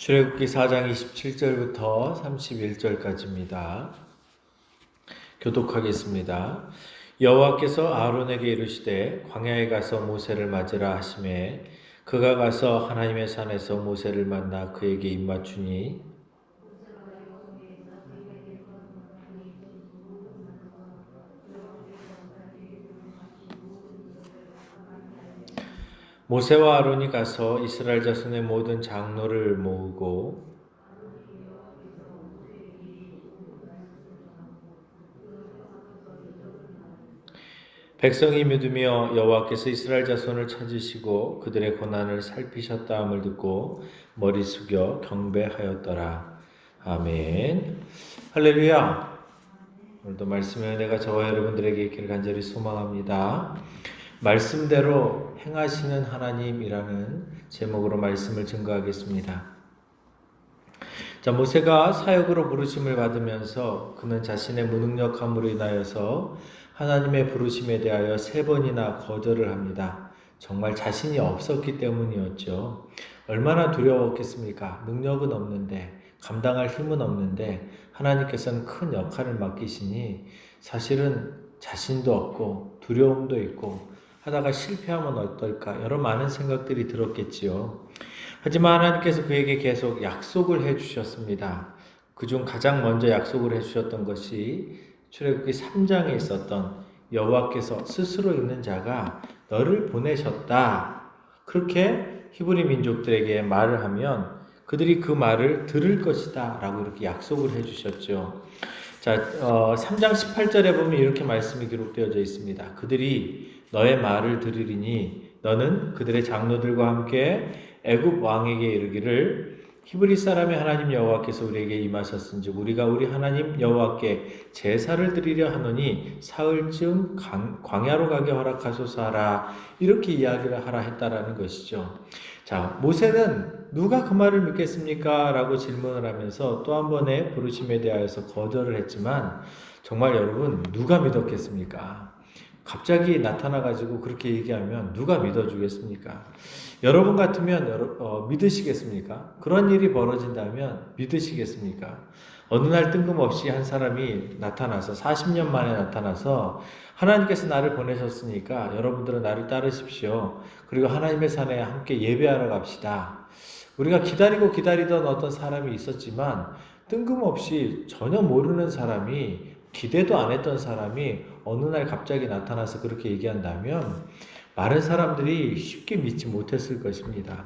출애굽기 4장 27절부터 31절까지입니다. 교독하겠습니다. 여호와께서 아론에게 이르시되 광야에 가서 모세를 맞으라 하시매 그가 가서 하나님의 산에서 모세를 만나 그에게 입맞추니 모세와 아론이 가서 이스라엘 자손의 모든 장로를 모으고 백성이 믿으며 여호와께서 이스라엘 자손을 찾으시고 그들의 고난을 살피셨다 함을 듣고 머리 숙여 경배하였더라. 아멘. 할렐루야. 오늘도 말씀의 은혜가 저와 여러분들에게 있기를 간절히 소망합니다. 말씀대로 행하시는 하나님이라는 제목으로 말씀을 증거하겠습니다. 자, 모세가 사역으로 부르심을 받으면서 그는 자신의 무능력함으로 인하여서 하나님의 부르심에 대하여 3번이나 거절을 합니다. 정말 자신이 없었기 때문이었죠. 얼마나 두려웠겠습니까? 능력은 없는데, 감당할 힘은 없는데 하나님께서는 큰 역할을 맡기시니 사실은 자신도 없고 두려움도 있고 하다가 실패하면 어떨까 여러 많은 생각들이 들었겠지요. 하지만 하나님께서 그에게 계속 약속을 해주셨습니다. 그중 가장 먼저 약속을 해주셨던 것이 출애굽기 3장에 있었던 여호와께서 스스로 있는 자가 너를 보내셨다. 그렇게 히브리 민족들에게 말을 하면 그들이 그 말을 들을 것이다 라고 이렇게 약속을 해주셨죠. 자, 3장 18절에 보면 이렇게 말씀이 기록되어져 있습니다. 그들이 너의 말을 들으리니 너는 그들의 장로들과 함께 애굽 왕에게 이르기를 히브리 사람의 하나님 여호와께서 우리에게 임하셨은즉 우리가 우리 하나님 여호와께 제사를 드리려 하노니 사흘쯤 광야로 가게 허락하소서 하라. 이렇게 이야기를 하라 했다라는 것이죠. 자, 모세는 누가 그 말을 믿겠습니까? 라고 질문을 하면서 또 한 번의 부르심에 대하여서 거절을 했지만 정말 여러분 누가 믿었겠습니까? 갑자기 나타나가지고 그렇게 얘기하면 누가 믿어주겠습니까? 여러분 같으면 믿으시겠습니까? 그런 일이 벌어진다면 믿으시겠습니까? 어느 날 뜬금없이 한 사람이 나타나서 40년 만에 나타나서 하나님께서 나를 보내셨으니까 여러분들은 나를 따르십시오. 그리고 하나님의 산에 함께 예배하러 갑시다. 우리가 기다리던 어떤 사람이 있었지만 뜬금없이 전혀 모르는 사람이 기대도 안 했던 사람이 어느 날 갑자기 나타나서 그렇게 얘기한다면 많은 사람들이 쉽게 믿지 못했을 것입니다.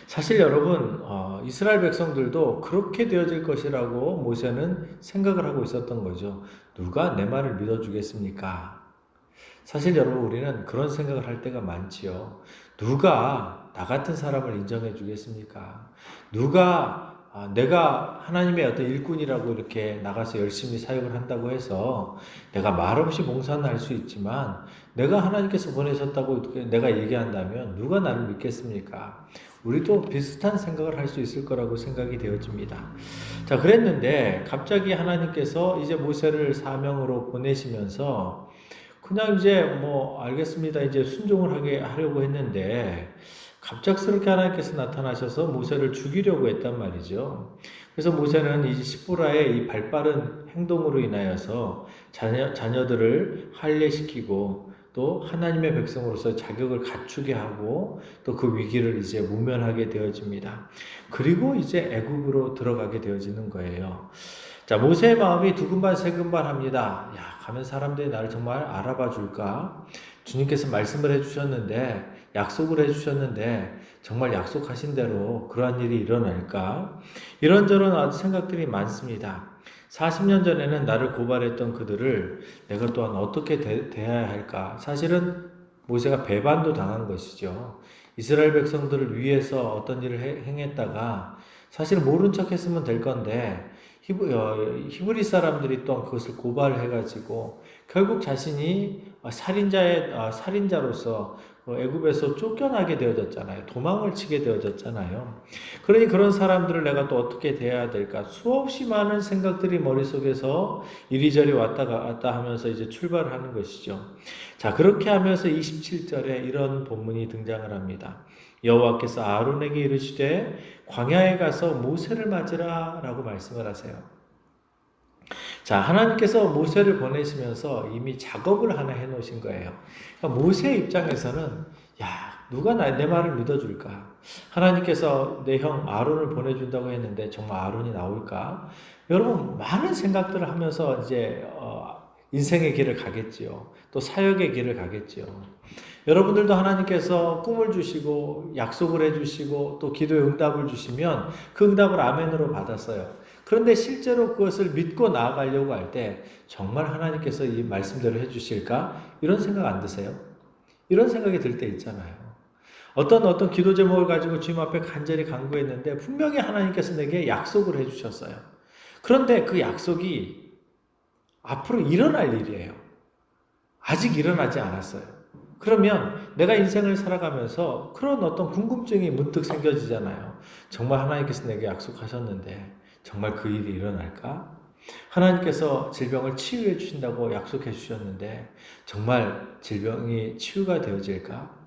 사실 여러분 이스라엘 백성들도 그렇게 되어질 것이라고 모세는 생각을 하고 있었던 거죠. 누가 내 말을 믿어주겠습니까? 사실 여러분 우리는 그런 생각을 할 때가 많지요. 누가 나 같은 사람을 인정해 주겠습니까? 누가 내가 하나님의 어떤 일꾼이라고 이렇게 나가서 열심히 사역을 한다고 해서 내가 말없이 봉사는 할 수 있지만 내가 하나님께서 보내셨다고 내가 얘기한다면 누가 나를 믿겠습니까? 우리도 비슷한 생각을 할 수 있을 거라고 생각이 되어집니다. 자, 그랬는데 갑자기 하나님께서 이제 모세를 사명으로 보내시면서 그냥 이제 알겠습니다. 이제 순종을 하려고 했는데 갑작스럽게 하나님께서 나타나셔서 모세를 죽이려고 했단 말이죠. 그래서 모세는 이 시보라의 이 발빠른 행동으로 인하여서 자녀들을 할례시키고 또 하나님의 백성으로서 자격을 갖추게 하고 또 그 위기를 이제 모면하게 되어집니다. 그리고 이제 애굽으로 들어가게 되어지는 거예요. 자, 모세의 마음이 두근반 세근반 합니다. 야, 가면 사람들이 나를 정말 알아봐 줄까? 주님께서 말씀을 해주셨는데, 약속을 해주셨는데, 정말 약속하신 대로 그러한 일이 일어날까? 이런저런 생각들이 많습니다. 40년 전에는 나를 고발했던 그들을 내가 또한 어떻게 대해야 할까? 사실은 모세가 배반도 당한 것이죠. 이스라엘 백성들을 위해서 어떤 일을 행했다가 사실 모른 척 했으면 될 건데 히브리 사람들이 또 그것을 고발해가지고 결국 자신이 살인자로서 애굽에서 쫓겨나게 되어졌잖아요. 도망을 치게 되어졌잖아요. 그러니 그런 사람들을 내가 또 어떻게 대해야 될까? 수없이 많은 생각들이 머릿속에서 이리저리 왔다 갔다 하면서 이제 출발을 하는 것이죠. 자, 그렇게 하면서 27절에 이런 본문이 등장을 합니다. 여호와께서 아론에게 이르시되 광야에 가서 모세를 맞으라 라고 말씀을 하세요. 자, 하나님께서 모세를 보내시면서 이미 작업을 하나 해놓으신 거예요. 그러니까 모세 입장에서는 야, 누가 내 말을 믿어줄까? 하나님께서 내 형 아론을 보내준다고 했는데 정말 아론이 나올까? 여러분 많은 생각들을 하면서 이제 인생의 길을 가겠지요. 또 사역의 길을 가겠지요. 여러분들도 하나님께서 꿈을 주시고 약속을 해주시고 또 기도의 응답을 주시면 그 응답을 아멘으로 받았어요. 그런데 실제로 그것을 믿고 나아가려고 할 때 정말 하나님께서 이 말씀대로 해주실까? 이런 생각 안 드세요? 이런 생각이 들 때 있잖아요. 어떤 기도 제목을 가지고 주님 앞에 간절히 간구했는데 분명히 하나님께서 내게 약속을 해주셨어요. 그런데 그 약속이 앞으로 일어날 일이에요. 아직 일어나지 않았어요. 그러면 내가 인생을 살아가면서 그런 어떤 궁금증이 문득 생겨지잖아요. 정말 하나님께서 내게 약속하셨는데 정말 그 일이 일어날까? 하나님께서 질병을 치유해 주신다고 약속해 주셨는데 정말 질병이 치유가 되어질까?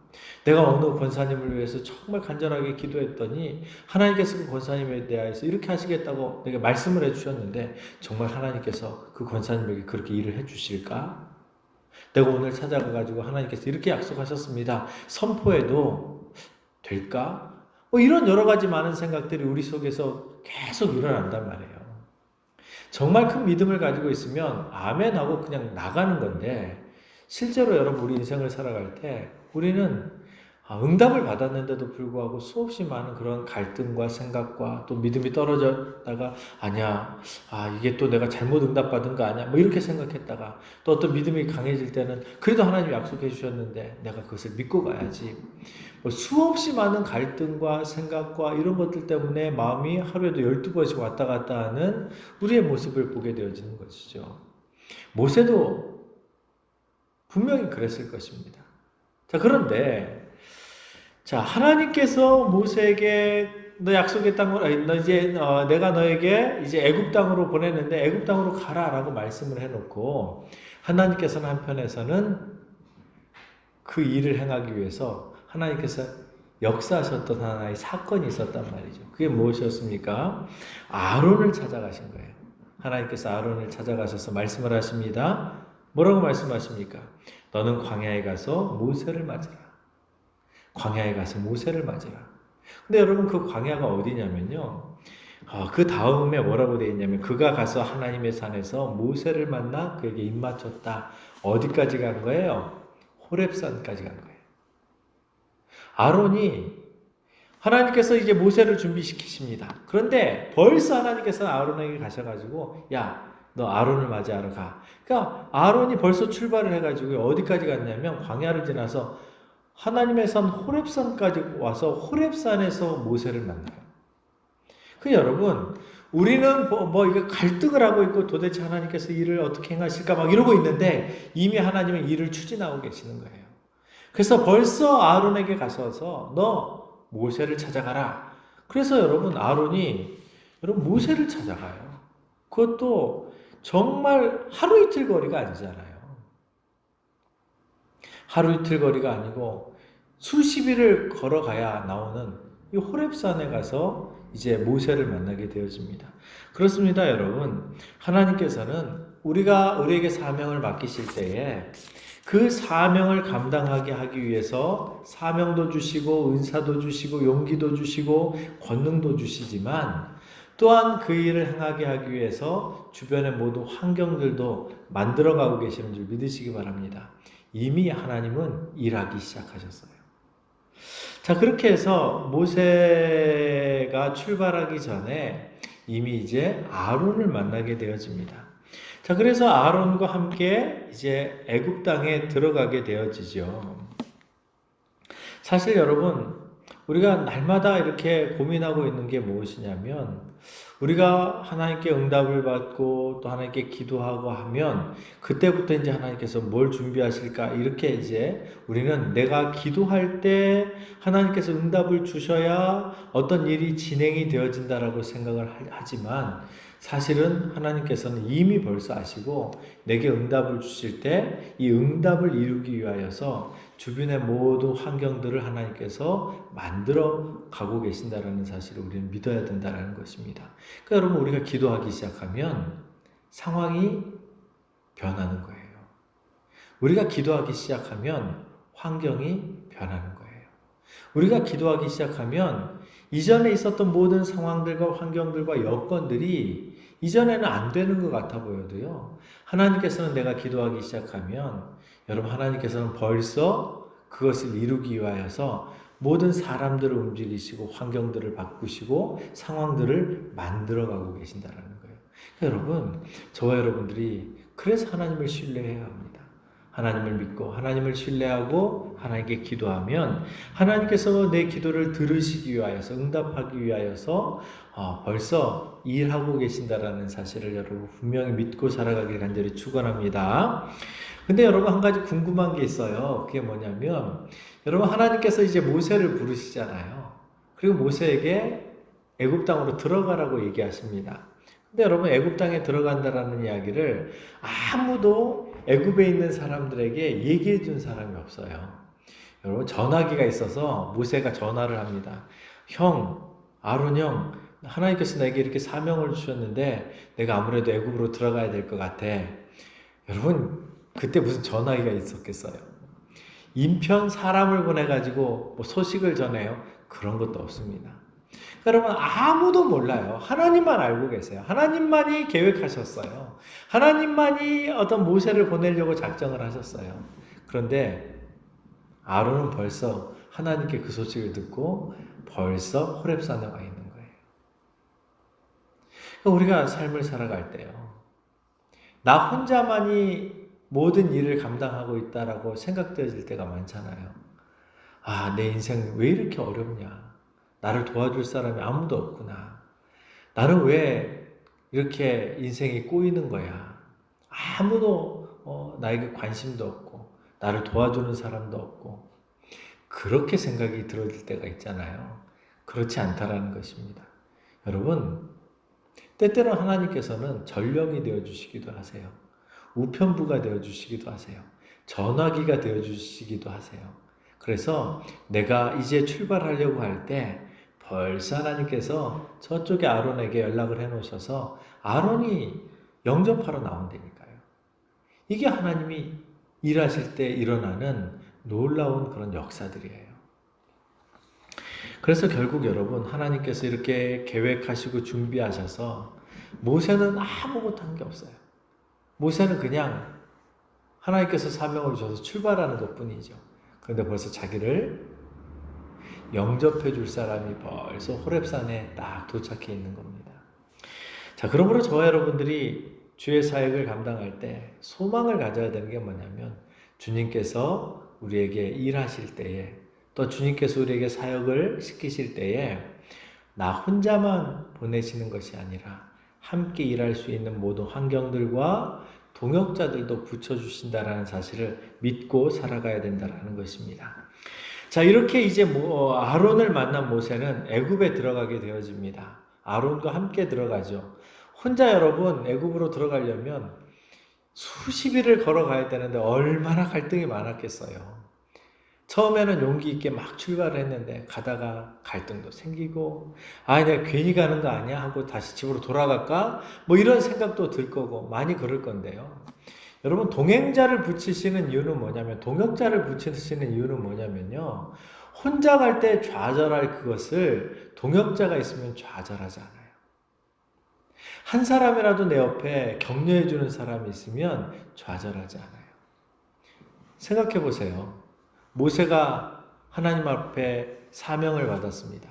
내가 어느 권사님을 위해서 정말 간절하게 기도했더니 하나님께서 그 권사님에 대해서 이렇게 하시겠다고 내게 말씀을 해 주셨는데 정말 하나님께서 그 권사님에게 그렇게 일을 해 주실까? 내가 오늘 찾아가가지고 하나님께서 이렇게 약속하셨습니다. 선포해도 될까? 이런 여러 가지 많은 생각들이 우리 속에서 계속 일어난단 말이에요. 정말 큰 믿음을 가지고 있으면 아멘 하고 그냥 나가는 건데 실제로 여러분 우리 인생을 살아갈 때 우리는 응답을 받았는데도 불구하고 수없이 많은 그런 갈등과 생각과 또 믿음이 떨어졌다가 아니야, 이게 또 내가 잘못 응답받은 거 아니야, 뭐 이렇게 생각했다가 또 어떤 믿음이 강해질 때는 그래도 하나님이 약속해 주셨는데 내가 그것을 믿고 가야지. 수없이 많은 갈등과 생각과 이런 것들 때문에 마음이 하루에도 12번씩 왔다 갔다 하는 우리의 모습을 보게 되어지는 것이죠. 모세도 분명히 그랬을 것입니다. 자, 그런데 자, 하나님께서 모세에게 너 약속의 땅으로 너 이제 내가 너에게 이제 애굽 땅으로 보냈는데 애굽 땅으로 가라라고 말씀을 해놓고 하나님께서는 한편에서는 그 일을 행하기 위해서 하나님께서 역사하셨던 하나의 사건이 있었단 말이죠. 그게 무엇이었습니까? 아론을 찾아가신 거예요. 하나님께서 아론을 찾아가셔서 말씀을 하십니다. 뭐라고 말씀하십니까? 너는 광야에 가서 모세를 맞으라. 광야에 가서 모세를 맞으라. 근데 여러분 그 광야가 어디냐면요. 그 다음에 뭐라고 되어 있냐면 그가 가서 하나님의 산에서 모세를 만나 그에게 입맞췄다. 어디까지 간 거예요? 호렙산까지 간 거예요. 아론이 하나님께서 이제 모세를 준비시키십니다. 그런데 벌써 하나님께서 아론에게 가셔가지고 야, 너 아론을 맞이하러 가. 그러니까 아론이 벌써 출발을 해가지고 어디까지 갔냐면 광야를 지나서 하나님의 산 호렙산까지 와서 호렙산에서 모세를 만나요. 여러분, 우리는 이게 갈등을 하고 있고 도대체 하나님께서 일을 어떻게 행하실까 막 이러고 있는데 이미 하나님은 일을 추진하고 계시는 거예요. 그래서 벌써 아론에게 가셔서 너 모세를 찾아가라. 그래서 여러분 아론이 모세를 찾아가요. 그것도 정말 하루 이틀 거리가 아니잖아요. 하루 이틀 거리가 아니고 수십 일을 걸어가야 나오는 이 호렙산에 가서 이제 모세를 만나게 되어집니다. 그렇습니다, 여러분. 하나님께서는 우리에게 사명을 맡기실 때에 그 사명을 감당하게 하기 위해서 사명도 주시고 은사도 주시고 용기도 주시고 권능도 주시지만 또한 그 일을 행하게 하기 위해서 주변의 모든 환경들도 만들어가고 계시는 줄 믿으시기 바랍니다. 이미 하나님은 일하기 시작하셨어요. 자, 그렇게 해서 모세가 출발하기 전에 이미 이제 아론을 만나게 되어집니다. 자, 그래서 아론과 함께 이제 애굽 땅에 들어가게 되어지죠. 사실 여러분, 우리가 날마다 이렇게 고민하고 있는 게 무엇이냐면 우리가 하나님께 응답을 받고 또 하나님께 기도하고 하면 그때부터 이제 하나님께서 뭘 준비하실까 이렇게 이제 우리는 내가 기도할 때 하나님께서 응답을 주셔야 어떤 일이 진행이 되어진다라고 생각을 하지만 사실은 하나님께서는 이미 벌써 아시고 내게 응답을 주실 때 이 응답을 이루기 위하여서 주변의 모든 환경들을 하나님께서 만들어 가고 계신다라는 사실을 우리는 믿어야 된다는 것입니다. 그러니까 여러분 우리가 기도하기 시작하면 상황이 변하는 거예요. 우리가 기도하기 시작하면 환경이 변하는 거예요. 우리가 기도하기 시작하면 이전에 있었던 모든 상황들과 환경들과 여건들이 이전에는 안 되는 것 같아 보여도요. 하나님께서는 내가 기도하기 시작하면 여러분 하나님께서는 벌써 그것을 이루기 위하여서 모든 사람들을 움직이시고 환경들을 바꾸시고 상황들을 만들어가고 계신다는 거예요. 여러분, 저와 여러분들이 그래서 하나님을 신뢰해야 합니다. 하나님을 믿고 하나님을 신뢰하고 하나님께 기도하면 하나님께서 내 기도를 들으시기 위하여서 응답하기 위하여서 벌써 일하고 계신다라는 사실을 여러분 분명히 믿고 살아가길 간절히 축원합니다. 근데 여러분 한 가지 궁금한 게 있어요. 그게 뭐냐면 여러분 하나님께서 이제 모세를 부르시잖아요. 그리고 모세에게 애굽 땅으로 들어가라고 얘기하십니다. 근데 여러분 애굽 땅에 들어간다라는 이야기를 아무도 애굽에 있는 사람들에게 얘기해 준 사람이 없어요. 여러분 전화기가 있어서 모세가 전화를 합니다. 형, 아론 형, 하나님께서 내게 이렇게 사명을 주셨는데 내가 아무래도 애굽으로 들어가야 될 것 같아. 여러분 그때 무슨 전화기가 있었겠어요? 인편 사람을 보내가지고 뭐 소식을 전해요? 그런 것도 없습니다. 여러분 아무도 몰라요. 하나님만 알고 계세요. 하나님만이 계획하셨어요. 하나님만이 어떤 모세를 보내려고 작정을 하셨어요. 그런데 아론은 벌써 하나님께 그 소식을 듣고 벌써 호렙산에 와 있는 거예요. 우리가 삶을 살아갈 때요. 나 혼자만이 모든 일을 감당하고 있다라고 생각되어질 때가 많잖아요. 아, 내 인생 왜 이렇게 어렵냐? 나를 도와줄 사람이 아무도 없구나. 나는 왜 이렇게 인생이 꼬이는 거야? 아무도 나에게 관심도 없고 나를 도와주는 사람도 없고 그렇게 생각이 들어질 때가 있잖아요. 그렇지 않다라는 것입니다. 여러분, 때때로 하나님께서는 전령이 되어주시기도 하세요. 우편부가 되어주시기도 하세요. 전화기가 되어주시기도 하세요. 그래서 내가 이제 출발하려고 할 때 벌써 하나님께서 저쪽에 아론에게 연락을 해놓으셔서 아론이 영접하러 나온다니까요. 이게 하나님이 일하실 때 일어나는 놀라운 그런 역사들이에요. 그래서 결국 여러분 하나님께서 이렇게 계획하시고 준비하셔서 모세는 아무것도 한 게 없어요. 모세는 그냥 하나님께서 사명을 주셔서 출발하는 것뿐이죠. 그런데 벌써 자기를 영접해 줄 사람이 벌써 호렙산에 딱 도착해 있는 겁니다. 자, 그러므로 저와 여러분들이 주의 사역을 감당할 때 소망을 가져야 되는 게 뭐냐면 주님께서 우리에게 일하실 때에 또 주님께서 우리에게 사역을 시키실 때에 나 혼자만 보내시는 것이 아니라 함께 일할 수 있는 모든 환경들과 동역자들도 붙여주신다라는 사실을 믿고 살아가야 된다라는 것입니다. 자, 이렇게 이제 아론을 만난 모세는 애굽에 들어가게 되어집니다. 아론과 함께 들어가죠. 혼자 여러분 애굽으로 들어가려면 수십 일을 걸어가야 되는데 얼마나 갈등이 많았겠어요. 처음에는 용기 있게 막 출발을 했는데 가다가 갈등도 생기고 내가 괜히 가는 거 아니야 하고 다시 집으로 돌아갈까? 뭐 이런 생각도 들 거고 많이 그럴 건데요. 여러분 동행자를 붙이시는 이유는 뭐냐면 동역자를 붙이시는 이유는 뭐냐면요. 혼자 갈 때 좌절할 그것을 동역자가 있으면 좌절하지 않아요. 한 사람이라도 내 옆에 격려해 주는 사람이 있으면 좌절하지 않아요. 생각해 보세요. 모세가 하나님 앞에 사명을 받았습니다.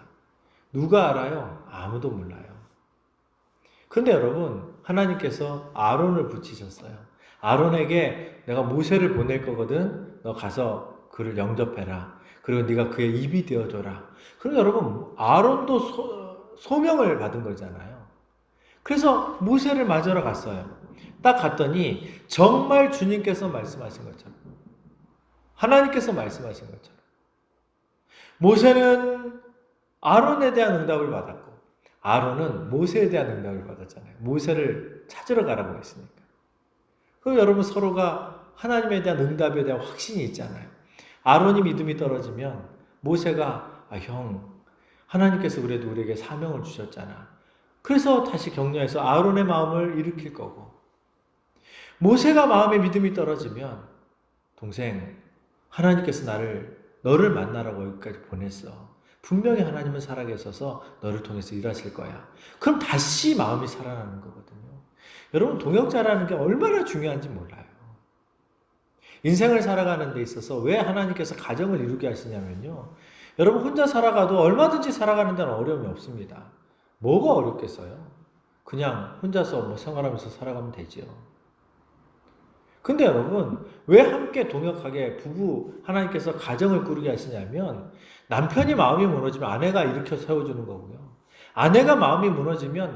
누가 알아요? 아무도 몰라요. 그런데 여러분 하나님께서 아론을 붙이셨어요. 아론에게 내가 모세를 보낼 거거든. 너 가서 그를 영접해라. 그리고 네가 그의 입이 되어줘라. 그럼 여러분 아론도 소명을 받은 거잖아요. 그래서 모세를 맞으러 갔어요. 딱 갔더니 정말 주님께서 말씀하신 것처럼, 하나님께서 말씀하신 것처럼 모세는 아론에 대한 응답을 받았고 아론은 모세에 대한 응답을 받았잖아요. 모세를 찾으러 가라고 했으니까. 그럼 여러분 서로가 하나님에 대한 응답에 대한 확신이 있잖아요. 아론이 믿음이 떨어지면 모세가 형, 하나님께서 그래도 우리에게 사명을 주셨잖아. 그래서 다시 격려해서 아론의 마음을 일으킬 거고, 모세가 마음의 믿음이 떨어지면 동생, 하나님께서 너를 만나라고 여기까지 보냈어. 분명히 하나님은 살아계셔서 너를 통해서 일하실 거야. 그럼 다시 마음이 살아나는 거거든요. 여러분, 동역자라는 게 얼마나 중요한지 몰라요. 인생을 살아가는 데 있어서 왜 하나님께서 가정을 이루게 하시냐면요. 여러분 혼자 살아가도 얼마든지 살아가는 데는 어려움이 없습니다. 뭐가 어렵겠어요? 그냥 혼자서 뭐 생활하면서 살아가면 되죠. 근데 여러분 왜 함께 동역하게 부부 하나님께서 가정을 꾸리게 하시냐면 남편이 마음이 무너지면 아내가 일으켜 세워주는 거고요. 아내가 마음이 무너지면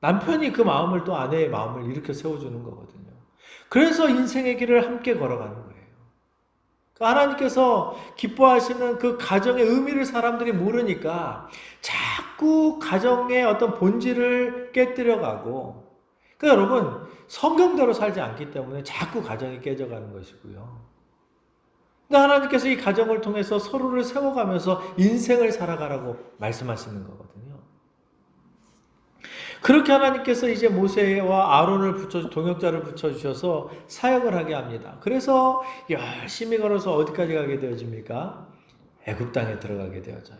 남편이 그 마음을 또 아내의 마음을 일으켜 세워주는 거거든요. 그래서 인생의 길을 함께 걸어가는 거예요. 하나님께서 기뻐하시는 그 가정의 의미를 사람들이 모르니까 자꾸 가정의 어떤 본질을 깨뜨려가고, 그러니까 여러분 성경대로 살지 않기 때문에 자꾸 가정이 깨져가는 것이고요. 근데 하나님께서 이 가정을 통해서 서로를 세워가면서 인생을 살아가라고 말씀하시는 거거든요. 그렇게 하나님께서 이제 모세와 아론을 동역자를 붙여주셔서 사역을 하게 합니다. 그래서 열심히 걸어서 어디까지 가게 되어집니까? 애굽 땅에 들어가게 되어져요.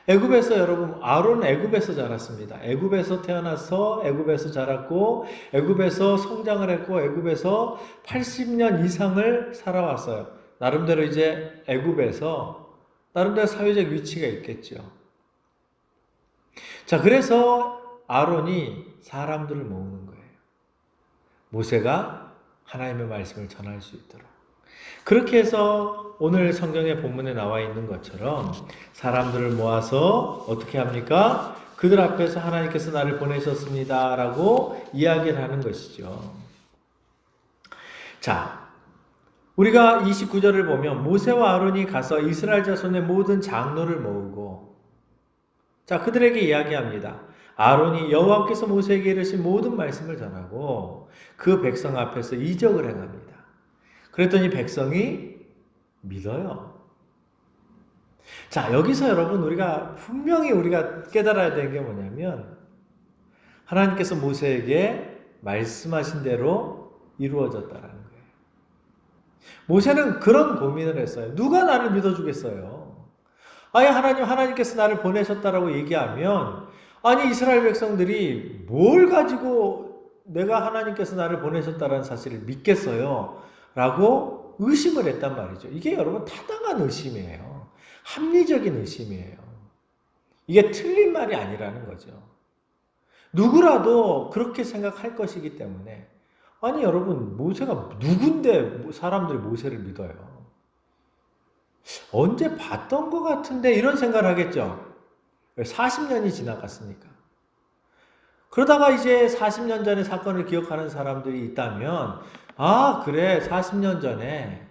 애굽에서 여러분, 아론은 애굽에서 자랐습니다. 애굽에서 태어나서 애굽에서 자랐고 애굽에서 성장을 했고 애굽에서 80년 이상을 살아왔어요. 나름대로 이제 애굽에서 나름대로 사회적 위치가 있겠죠. 자, 그래서 아론이 사람들을 모으는 거예요. 모세가 하나님의 말씀을 전할 수 있도록. 그렇게 해서 오늘 성경의 본문에 나와 있는 것처럼 사람들을 모아서 어떻게 합니까? 그들 앞에서 하나님께서 나를 보내셨습니다 라고 이야기를 하는 것이죠. 자, 우리가 29절을 보면 모세와 아론이 가서 이스라엘 자손의 모든 장로를 모으고, 자, 그들에게 이야기합니다. 아론이 여호와께서 모세에게 이르신 모든 말씀을 전하고 그 백성 앞에서 이적을 행합니다. 그랬더니 백성이 믿어요. 자, 여기서 여러분 분명히 우리가 깨달아야 되는 게 뭐냐면 하나님께서 모세에게 말씀하신 대로 이루어졌다라는 거예요. 모세는 그런 고민을 했어요. 누가 나를 믿어주겠어요? 아예 하나님께서 나를 보내셨다라고 얘기하면, 아니 이스라엘 백성들이 뭘 가지고 내가 하나님께서 나를 보내셨다라는 사실을 믿겠어요? 라고 의심을 했단 말이죠. 이게 여러분 타당한 의심이에요. 합리적인 의심이에요. 이게 틀린 말이 아니라는 거죠. 누구라도 그렇게 생각할 것이기 때문에, 아니 여러분 모세가 누군데 사람들이 모세를 믿어요? 언제 봤던 것 같은데 이런 생각을 하겠죠. 40년이 지나갔으니까. 그러다가 이제 40년 전의 사건을 기억하는 사람들이 있다면, 아 그래 40년 전에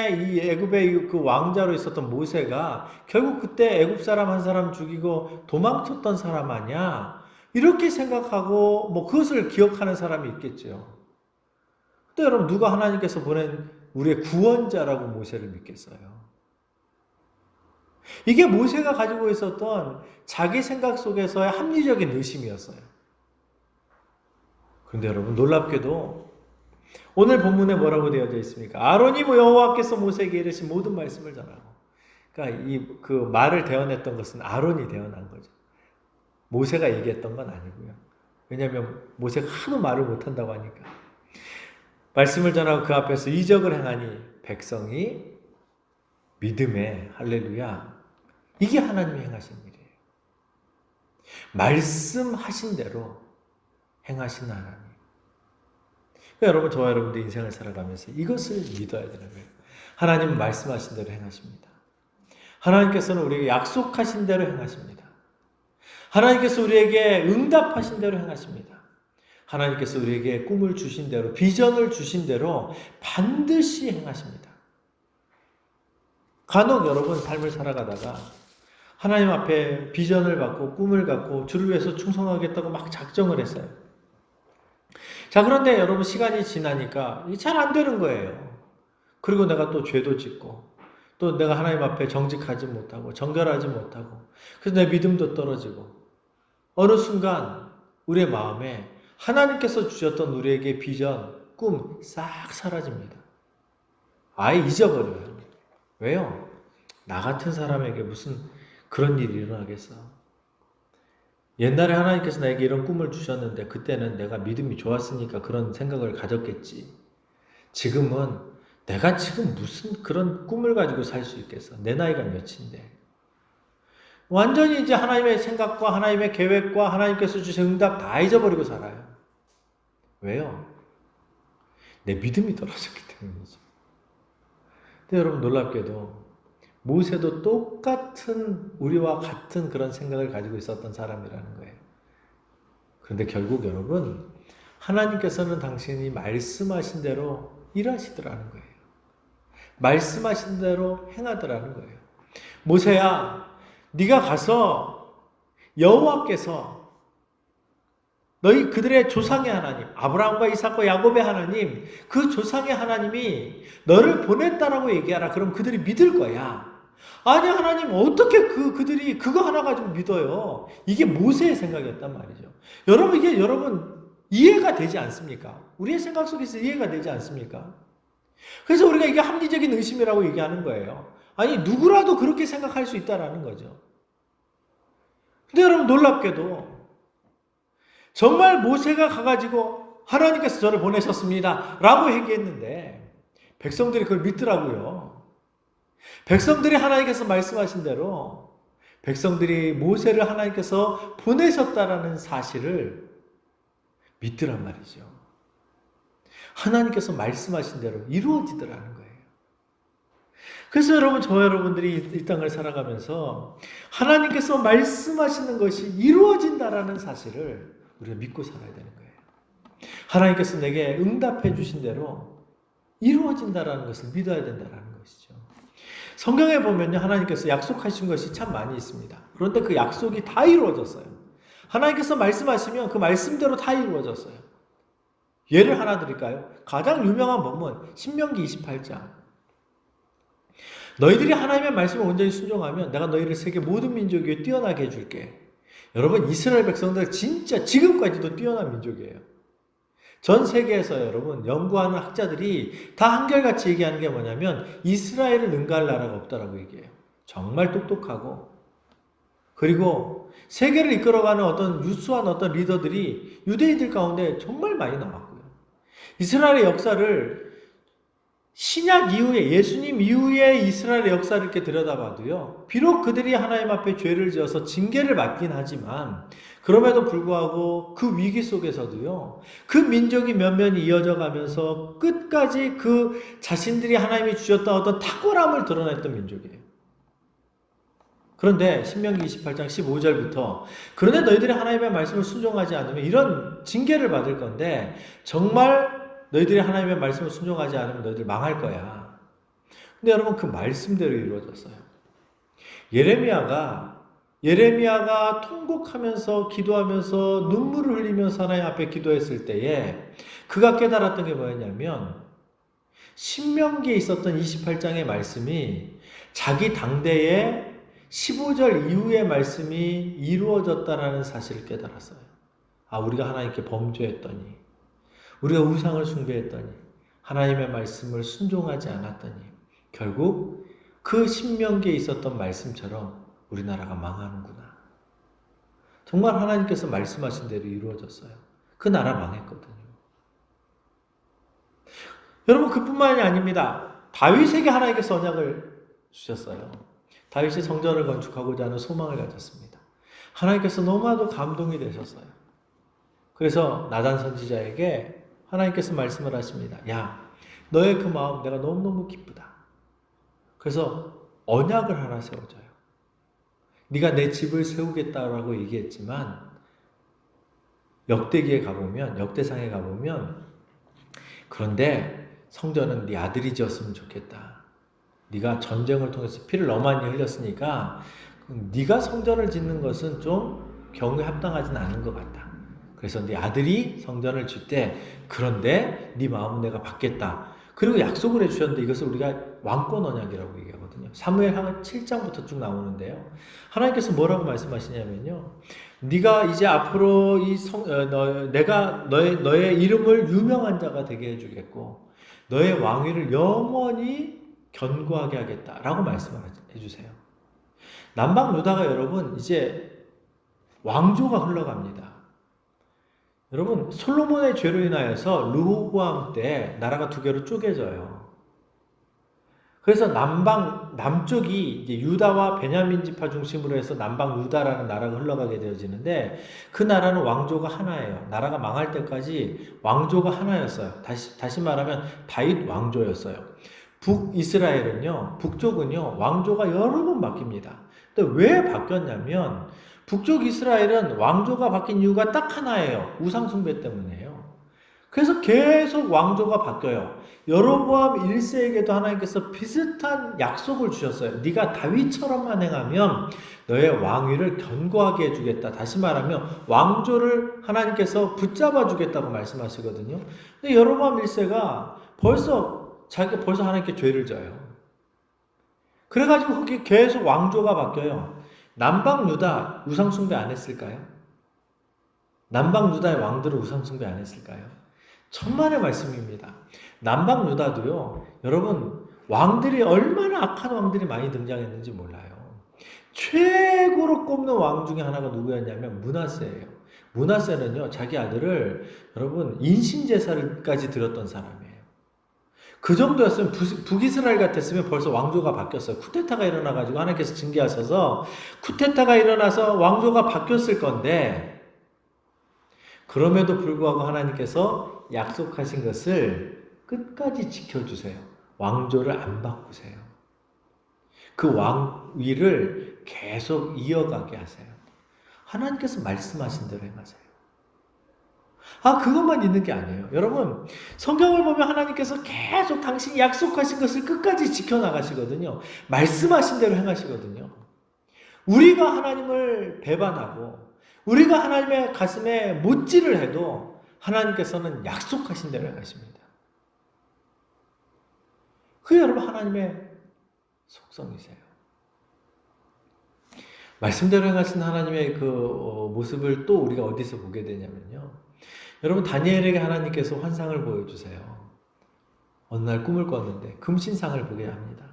이 애굽의 그 왕자로 있었던 모세가 결국 그때 애굽 사람 한 사람 죽이고 도망쳤던 사람 아니야? 이렇게 생각하고 뭐 그것을 기억하는 사람이 있겠죠. 근데 여러분 누가 하나님께서 보낸 우리의 구원자라고 모세를 믿겠어요? 이게 모세가 가지고 있었던 자기 생각 속에서의 합리적인 의심이었어요. 그런데 여러분 놀랍게도 오늘 본문에 뭐라고 되어져 있습니까? 아론이 여호와께서 모세에게 이르신 모든 말씀을 전하고. 그러니까 그 말을 대언했던 것은 아론이 대언한 거죠. 모세가 얘기했던 건 아니고요. 왜냐하면 모세가 하도 말을 못한다고 하니까. 말씀을 전하고 그 앞에서 이적을 행하니 백성이 믿음에 할렐루야. 이게 하나님이 행하신 일이에요. 말씀하신 대로 행하신 하나님. 그러니까 여러분, 저와 여러분들 인생을 살아가면서 이것을 믿어야 되는 거예요. 하나님은 말씀하신 대로 행하십니다. 하나님께서는 우리에게 약속하신 대로 행하십니다. 하나님께서 우리에게 응답하신 대로 행하십니다. 하나님께서 우리에게 꿈을 주신 대로, 비전을 주신 대로 반드시 행하십니다. 간혹 여러분 삶을 살아가다가 하나님 앞에 비전을 받고 꿈을 갖고 주를 위해서 충성하겠다고 막 작정을 했어요. 자, 그런데 여러분 시간이 지나니까 잘 안 되는 거예요. 그리고 내가 또 죄도 짓고 또 내가 하나님 앞에 정직하지 못하고 정결하지 못하고 그래서 내 믿음도 떨어지고 어느 순간 우리의 마음에 하나님께서 주셨던 우리에게 비전, 꿈 싹 사라집니다. 아예 잊어버려요. 왜요? 나 같은 사람에게 무슨 그런 일이 일어나겠어. 옛날에 하나님께서 나에게 이런 꿈을 주셨는데 그때는 내가 믿음이 좋았으니까 그런 생각을 가졌겠지. 지금은 내가 지금 무슨 그런 꿈을 가지고 살 수 있겠어. 내 나이가 몇인데. 완전히 이제 하나님의 생각과 하나님의 계획과 하나님께서 주신 응답 다 잊어버리고 살아요. 왜요? 내 믿음이 떨어졌기 때문이죠. 근데 여러분 놀랍게도 모세도 똑같은 우리와 같은 그런 생각을 가지고 있었던 사람이라는 거예요. 그런데 결국 여러분 하나님께서는 당신이 말씀하신 대로 일하시더라는 거예요. 말씀하신 대로 행하더라는 거예요. 모세야, 네가 가서 여호와께서 너희 그들의 조상의 하나님, 아브라함과 이삭과 야곱의 하나님, 그 조상의 하나님이 너를 보냈다라고 얘기하라. 그럼 그들이 믿을 거야. 아니 하나님 어떻게 그들이 그거 하나 가지고 믿어요? 이게 모세의 생각이었단 말이죠. 여러분 이게 여러분 이해가 되지 않습니까? 우리의 생각 속에서 이해가 되지 않습니까? 그래서 우리가 이게 합리적인 의심이라고 얘기하는 거예요. 아니 누구라도 그렇게 생각할 수 있다라는 거죠. 근데 여러분 놀랍게도 정말 모세가 가가지고 하나님께서 저를 보내셨습니다 라고 얘기했는데 백성들이 그걸 믿더라고요. 백성들이 하나님께서 말씀하신 대로 백성들이 모세를 하나님께서 보내셨다라는 사실을 믿더란 말이죠. 하나님께서 말씀하신 대로 이루어지더라는 거예요. 그래서 여러분, 저 여러분들이 이 땅을 살아가면서 하나님께서 말씀하시는 것이 이루어진다라는 사실을 우리가 믿고 살아야 되는 거예요. 하나님께서 내게 응답해 주신 대로 이루어진다라는 것을 믿어야 된다라는 것이죠. 성경에 보면요, 하나님께서 약속하신 것이 참 많이 있습니다. 그런데 그 약속이 다 이루어졌어요. 하나님께서 말씀하시면 그 말씀대로 다 이루어졌어요. 예를 하나 드릴까요? 가장 유명한 본문 신명기 28장. 너희들이 하나님의 말씀을 온전히 순종하면 내가 너희를 세계 모든 민족 위에 뛰어나게 해줄게. 여러분 이스라엘 백성들 진짜 지금까지도 뛰어난 민족이에요. 전 세계에서 여러분 연구하는 학자들이 다 한결같이 얘기하는 게 뭐냐면 이스라엘을 능가할 나라가 없다라고 얘기해요. 정말 똑똑하고 그리고 세계를 이끌어가는 어떤 유수한 어떤 리더들이 유대인들 가운데 정말 많이 나왔고요. 이스라엘의 역사를 신약 이후에 예수님 이후에 이스라엘의 역사를 이렇게 들여다봐도요. 비록 그들이 하나님 앞에 죄를 지어서 징계를 받긴 하지만 그럼에도 불구하고 그 위기 속에서도요. 그 민족이 면면이 이어져 가면서 끝까지 그 자신들이 하나님이 주셨던 어떤 탁월함을 드러냈던 민족이에요. 그런데 신명기 28장 15절부터 그런데 너희들이 하나님의 말씀을 순종하지 않으면 이런 징계를 받을 건데 정말 너희들이 하나님의 말씀을 순종하지 않으면 너희들 망할 거야. 근데 여러분 그 말씀대로 이루어졌어요. 예레미야가 통곡하면서 기도하면서 눈물을 흘리면서 하나님 앞에 기도했을 때에 그가 깨달았던 게 뭐였냐면 신명기에 있었던 28장의 말씀이 자기 당대에 15절 이후의 말씀이 이루어졌다라는 사실을 깨달았어요. 아, 우리가 하나님께 범죄했더니 우리가 우상을 숭배했더니 하나님의 말씀을 순종하지 않았더니 결국 그 신명기에 있었던 말씀처럼 우리나라가 망하는구나. 정말 하나님께서 말씀하신 대로 이루어졌어요. 그 나라 망했거든요. 여러분 그뿐만이 아닙니다. 다윗에게 하나님께서 언약을 주셨어요. 다윗이 성전을 건축하고자 하는 소망을 가졌습니다. 하나님께서 너무나도 감동이 되셨어요. 그래서 나단 선지자에게 하나님께서 말씀을 하십니다. 야, 너의 그 마음 내가 너무너무 기쁘다. 그래서 언약을 하나 세워줘요. 네가 내 집을 세우겠다라고 얘기했지만 역대기에 가보면, 역대상에 가보면, 그런데 성전은 네 아들이 지었으면 좋겠다. 네가 전쟁을 통해서 피를 너무 많이 흘렸으니까 네가 성전을 짓는 것은 좀 경우에 합당하지는 않은 것 같다. 그래서 네 아들이 성전을 짓되 그런데 네 마음은 내가 받겠다. 그리고 약속을 해주셨는데 이것을 우리가 왕권 언약이라고 얘기하거든요. 사무엘하 7장부터 쭉 나오는데요. 하나님께서 뭐라고 말씀하시냐면요. 네가 이제 앞으로 내가 너의 이름을 유명한 자가 되게 해주겠고 너의 왕위를 영원히 견고하게 하겠다라고 말씀을 해주세요. 남방 유다가 여러분 이제 왕조가 흘러갑니다. 여러분 솔로몬의 죄로 인하여서 르호보암 때 나라가 두 개로 쪼개져요. 그래서 남쪽이 이제 유다와 베냐민 지파 중심으로 해서 남방 유다라는 나라가 흘러가게 되어지는데 그 나라는 왕조가 하나예요. 나라가 망할 때까지 왕조가 하나였어요. 다시 말하면 다윗 왕조였어요. 북이스라엘은요, 북쪽은요, 왕조가 여러 번 바뀝니다. 근데 왜 바뀌었냐면 북쪽 이스라엘은 왕조가 바뀐 이유가 딱 하나예요. 우상숭배 때문이에요. 그래서 계속 왕조가 바뀌어요. 여로보암 1세에게도 하나님께서 비슷한 약속을 주셨어요. 네가 다윗처럼만 행하면 너의 왕위를 견고하게 해주겠다. 다시 말하면 왕조를 하나님께서 붙잡아 주겠다고 말씀하시거든요. 근데 여로보암 1세가 자기가 벌써 하나님께 죄를 져요. 그래가지고 거기 계속 왕조가 바뀌어요. 남방 유다 우상숭배 안 했을까요? 남방 유다의 왕들은 우상숭배 안 했을까요? 천만의 말씀입니다. 남방 유다도요, 여러분, 왕들이 얼마나 악한 왕들이 많이 등장했는지 몰라요. 최고로 꼽는 왕 중에 하나가 누구였냐면 므낫세예요. 므낫세는요, 자기 아들을 여러분 인신제사까지 드렸던 사람이에요. 그 정도였으면 북이스라엘 같았으면 벌써 왕조가 바뀌었어요. 쿠데타가 일어나가지고 하나님께서 징계하셔서 쿠데타가 일어나서 왕조가 바뀌었을 건데 그럼에도 불구하고 하나님께서 약속하신 것을 끝까지 지켜주세요. 왕조를 안 바꾸세요. 그 왕위를 계속 이어가게 하세요. 하나님께서 말씀하신 대로 행하세요. 그것만 있는 게 아니에요. 여러분, 성경을 보면 하나님께서 계속 당신이 약속하신 것을 끝까지 지켜나가시거든요. 말씀하신 대로 행하시거든요. 우리가 하나님을 배반하고 우리가 하나님의 가슴에 못질을 해도 하나님께서는 약속하신 대로 행하십니다. 그게 여러분 하나님의 속성이세요. 말씀대로 행하신 하나님의 그 모습을 또 우리가 어디서 보게 되냐면요. 여러분 다니엘에게 하나님께서 환상을 보여주세요. 어느 날 꿈을 꿨는데 금신상을 보게 합니다.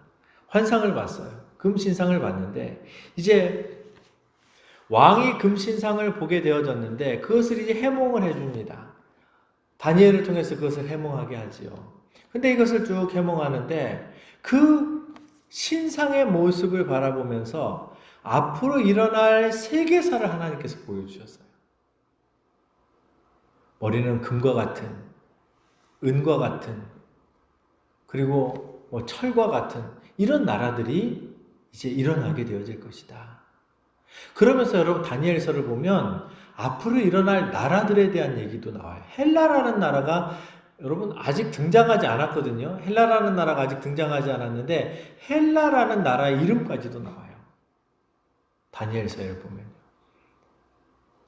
환상을 봤어요. 금신상을 봤는데 이제 왕이 금신상을 보게 되어졌는데 그것을 이제 해몽을 해줍니다. 다니엘을 통해서 그것을 해몽하게 하지요. 근데 이것을 쭉 해몽하는데 그 신상의 모습을 바라보면서 앞으로 일어날 세계사를 하나님께서 보여주셨어요. 머리는 금과 같은, 은과 같은, 그리고 철과 같은 이런 나라들이 이제 일어나게 되어질 것이다. 그러면서 여러분 다니엘서를 보면 앞으로 일어날 나라들에 대한 얘기도 나와요. 헬라라는 나라가 여러분 아직 등장하지 않았거든요. 헬라라는 나라가 아직 등장하지 않았는데 헬라라는 나라의 이름까지도 나와요. 다니엘서를 보면.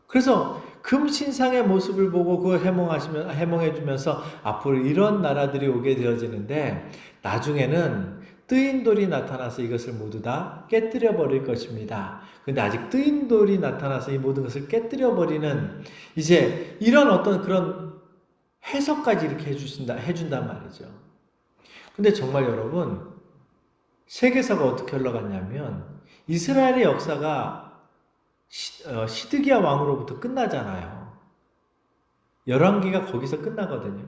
그래서 금신상의 모습을 보고 그걸 해몽해주면서 앞으로 이런 나라들이 오게 되어지는데 나중에는 뜨인 돌이 나타나서 이것을 모두 다 깨뜨려 버릴 것입니다. 근데 아직 뜨인 돌이 나타나서 이 모든 것을 깨뜨려 버리는 이제 이런 어떤 그런 해석까지 이렇게 해준단 말이죠. 근데 정말 여러분, 세계사가 어떻게 흘러갔냐면 이스라엘의 역사가 시드기야 왕으로부터 끝나잖아요. 열왕기가 거기서 끝나거든요.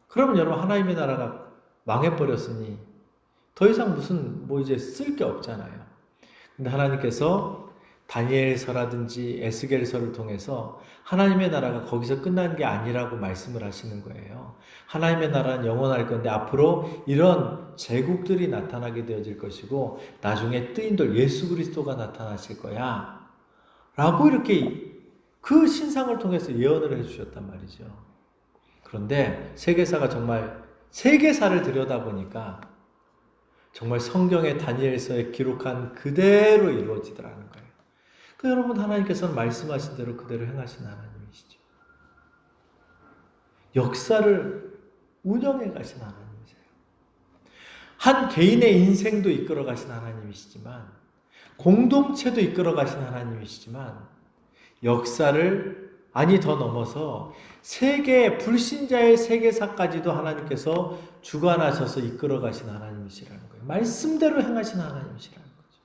그러면 여러분 하나님의 나라가 망해버렸으니 더 이상 무슨 이제 쓸 게 없잖아요. 근데 하나님께서 다니엘서라든지 에스겔서를 통해서 하나님의 나라가 거기서 끝난 게 아니라고 말씀을 하시는 거예요. 하나님의 나라는 영원할 건데 앞으로 이런 제국들이 나타나게 되어질 것이고 나중에 뜨인돌 예수 그리스도가 나타나실 거야 라고 이렇게 그 신상을 통해서 예언을 해주셨단 말이죠. 그런데 세계사가 정말 세계사를 들여다보니까 정말 성경의 다니엘서에 기록한 그대로 이루어지더라는 거예요. 그 여러분, 하나님께서는 말씀하신 대로 그대로 행하신 하나님이시죠. 역사를 운영해 가신 하나님이세요. 한 개인의 인생도 이끌어 가신 하나님이시지만, 공동체도 이끌어 가신 하나님이시지만, 역사를 더 넘어서 세계 불신자의 세계사까지도 하나님께서 주관하셔서 이끌어 가신 하나님이시라는 거예요. 말씀대로 행하신 하나님이시라는 거죠.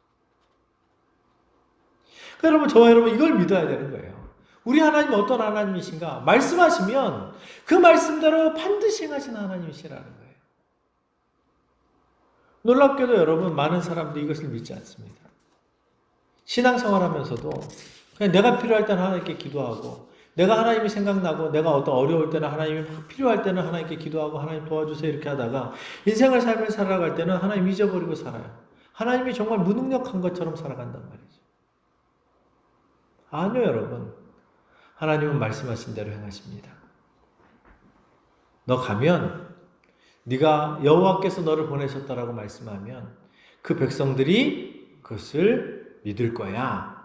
그러니까 여러분, 저와 여러분 이걸 믿어야 되는 거예요. 우리 하나님은 어떤 하나님이신가? 말씀하시면 그 말씀대로 반드시 행하신 하나님이시라는 거예요. 놀랍게도 여러분, 많은 사람들이 이것을 믿지 않습니다. 신앙생활 하면서도 그냥 내가 필요할 때는 하나님께 기도하고, 내가 하나님이 생각나고, 내가 어떤 어려울 때는 하나님이 필요할 때는 하나님께 기도하고, 하나님 도와주세요 이렇게 하다가 인생을 삶을 살아갈 때는 하나님 잊어버리고 살아요. 하나님이 정말 무능력한 것처럼 살아간단 말이죠. 아니요, 여러분. 하나님은 말씀하신 대로 행하십니다. 너 가면 네가 여호와께서 너를 보내셨다라고 말씀하면 그 백성들이 그것을 믿을 거야.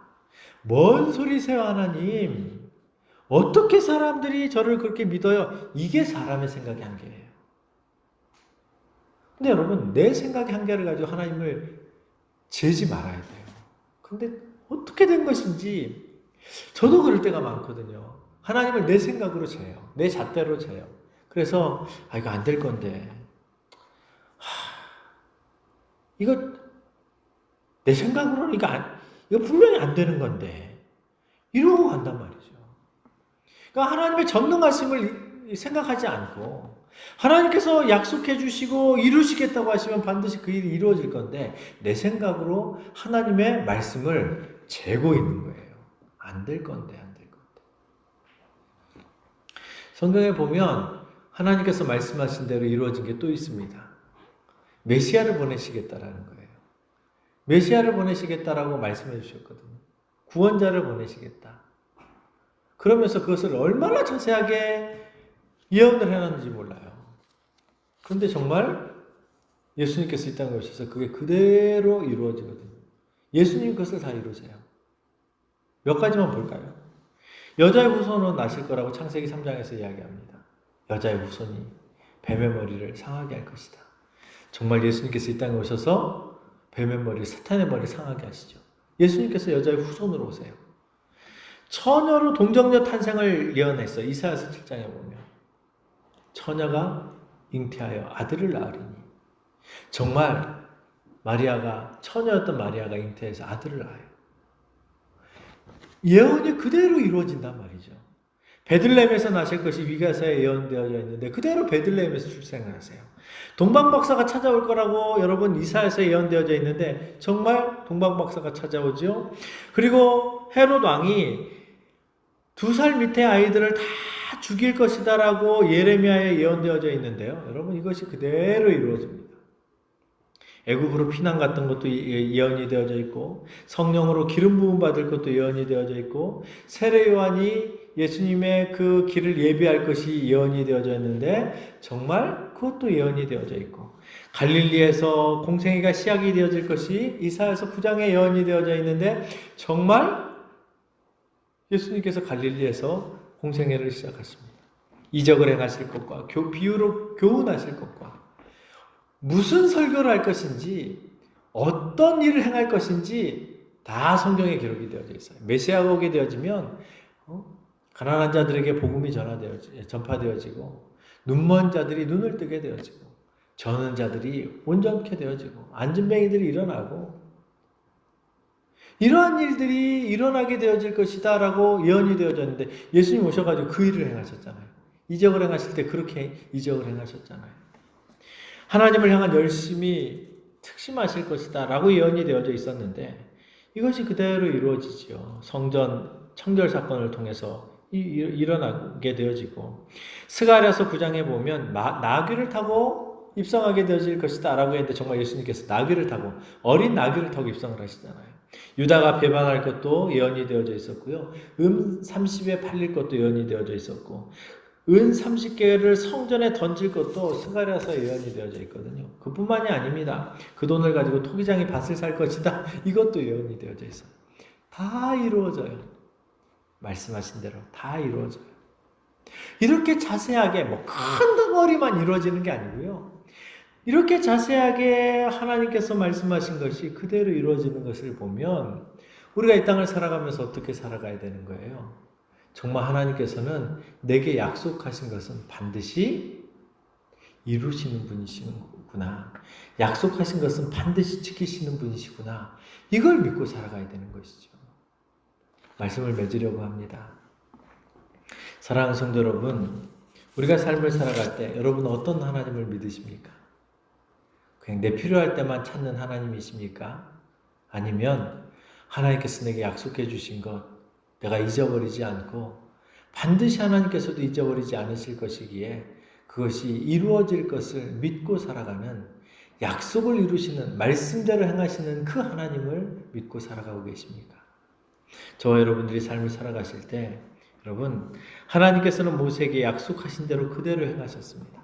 뭔 소리세요, 하나님? 어떻게 사람들이 저를 그렇게 믿어요? 이게 사람의 생각의 한계예요. 근데 여러분, 내 생각의 한계를 가지고 하나님을 재지 말아야 돼요. 근데 어떻게 된 것인지 저도 그럴 때가 많거든요. 하나님을 내 생각으로 재요. 내 잣대로 재요. 그래서 이거 안 될 건데, 이거 내 생각으로는 이거 분명히 안 되는 건데, 이러고 간단 말이죠. 그러니까 하나님의 전능하심을 생각하지 않고, 하나님께서 약속해 주시고 이루시겠다고 하시면 반드시 그 일이 이루어질 건데, 내 생각으로 하나님의 말씀을 재고 있는 거예요. 안 될 건데, 안 될 건데. 성경에 보면 하나님께서 말씀하신 대로 이루어진 게 또 있습니다. 메시아를 보내시겠다라는 거예요. 메시아를 보내시겠다라고 말씀해 주셨거든요. 구원자를 보내시겠다. 그러면서 그것을 얼마나 자세하게 예언을 해놨는지 몰라요. 그런데 정말 예수님께서 이 땅에 오셔서 그게 그대로 이루어지거든요. 예수님 그것을 다 이루세요. 몇 가지만 볼까요? 여자의 후손은 나실 거라고 창세기 3장에서 이야기합니다. 여자의 후손이 뱀의 머리를 상하게 할 것이다. 정말 예수님께서 이 땅에 오셔서 뱀의 머리, 사탄의 머리를 상하게 하시죠. 예수님께서 여자의 후손으로 오세요. 처녀로 동정녀 탄생을 예언했어요. 이사야서 7장에 보면 처녀가 잉태하여 아들을 낳으리니, 정말 처녀였던 마리아가 잉태해서 아들을 낳아요. 예언이 그대로 이루어진단 말이죠. 베들레헴에서 나실 것이 미가서에 예언되어져 있는데 그대로 베들레헴에서 출생을 하세요. 동방박사가 찾아올 거라고 여러분 이사야서에 예언되어져 있는데 정말 동방박사가 찾아오죠. 그리고 헤롯 왕이 2살 밑에 아이들을 다 죽일 것이다라고 예레미야에 예언되어져 있는데요. 여러분 이것이 그대로 이루어집니다. 애굽으로 피난 갔던 것도 예언이 되어져 있고, 성령으로 기름 부음 받을 것도 예언이 되어져 있고, 세례 요한이 예수님의 그 길을 예비할 것이 예언이 되어져 있는데 정말 그것도 예언이 되어져 있고, 갈릴리에서 공생애가 시작이 되어질 것이 이사야서 9장에 예언이 되어져 있는데 정말 예수님께서 갈릴리에서 공생애를 시작하십니다. 이적을 행하실 것과 비유로 교훈하실 것과 무슨 설교를 할 것인지, 어떤 일을 행할 것인지 다 성경에 기록이 되어져 있어요. 메시아가 오게 되어지면 가난한 자들에게 복음이 전파되어지고, 눈먼 자들이 눈을 뜨게 되어지고, 저는 자들이 온전케 되어지고, 앉은뱅이들이 일어나고, 이러한 일들이 일어나게 되어질 것이다 라고 예언이 되어졌는데 예수님 오셔가지고 그 일을 행하셨잖아요. 이적을 행하실 때 그렇게 이적을 행하셨잖아요. 하나님을 향한 열심이 특심하실 것이다 라고 예언이 되어져 있었는데 이것이 그대로 이루어지죠. 성전 청결 사건을 통해서 일어나게 되어지고, 스가랴서 9장에 보면 나귀를 타고 입성하게 되어질 것이다 라고 했는데 정말 예수님께서 나귀를 타고 어린 나귀를 타고 입성을 하시잖아요. 유다가 배반할 것도 예언이 되어져 있었고요. 30에 팔릴 것도 예언이 되어져 있었고 은 30개를 성전에 던질 것도 스가랴서 예언이 되어져 있거든요. 그뿐만이 아닙니다. 그 돈을 가지고 토기장이 밭을 살 것이다. 이것도 예언이 되어져 있어요. 다 이루어져요. 말씀하신 대로 다 이루어져요. 이렇게 자세하게 큰 덩어리만 이루어지는 게 아니고요. 이렇게 자세하게 하나님께서 말씀하신 것이 그대로 이루어지는 것을 보면 우리가 이 땅을 살아가면서 어떻게 살아가야 되는 거예요? 정말 하나님께서는 내게 약속하신 것은 반드시 이루시는 분이시구나. 약속하신 것은 반드시 지키시는 분이시구나. 이걸 믿고 살아가야 되는 것이죠. 말씀을 맺으려고 합니다. 사랑하는 성도 여러분, 우리가 삶을 살아갈 때 여러분은 어떤 하나님을 믿으십니까? 그냥 내 필요할 때만 찾는 하나님이십니까? 아니면 하나님께서 내게 약속해 주신 것 내가 잊어버리지 않고 반드시 하나님께서도 잊어버리지 않으실 것이기에 그것이 이루어질 것을 믿고 살아가는 약속을 이루시는 말씀대로 행하시는 그 하나님을 믿고 살아가고 계십니까? 저와 여러분들이 삶을 살아가실 때 여러분 하나님께서는 모세에게 약속하신 대로 그대로 행하셨습니다.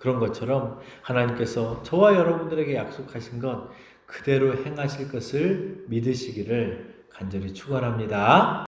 그런 것처럼 하나님께서 저와 여러분들에게 약속하신 것 그대로 행하실 것을 믿으시기를 간절히 축원합니다.